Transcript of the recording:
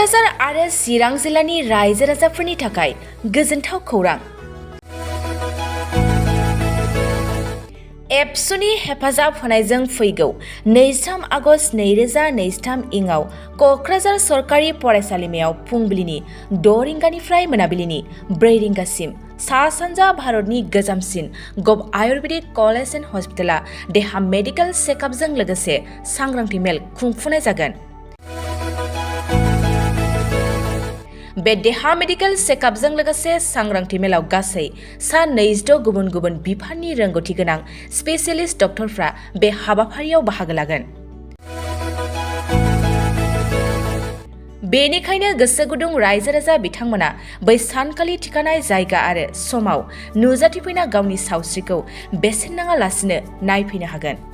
क'क्राझार आरो चिरां जिल्लानि रायजो राजाफोरनि थाखाय गोजोनथाव खौरां। एबसुनि हेफाजाब होनायजों फैगौ 23 आगस्ट 2023 इंआव क'क्राझार सरकारि फरायसालिमायाव फुंबिलिनि 6 रिंगानिफ्राय मोनाबिलिनि 4 रिंगासिम सा-सानजा भारतनि गोजामसिन गभ आयुर्वेदिक कलेज एन्ड हस्पिटाला देहा मेडिकेल चेकआपजों लोगोसे सांग्रांथि मेल खुंफुंनाय जागोन। बे देहा मेडिकेल चेकआपजों लोगोसे सांग्रांथि मेलाव गासै सा 26 गुबुन गुबुन बिफाननि रोंगौथि गोनां स्पेशलिस्ट डक्टरफ्रा बे हाबाफारियाव बाहागो लागोन। बेनिखायनो गोसो गुदुं रायजो राजा बिथांमोना बै सानखालि थिखानाय जायगा आरो समाव नुजाथिफैना गावनि सावस्रिखौ बेसेन नाङालासिनो नायफैनो हागोन।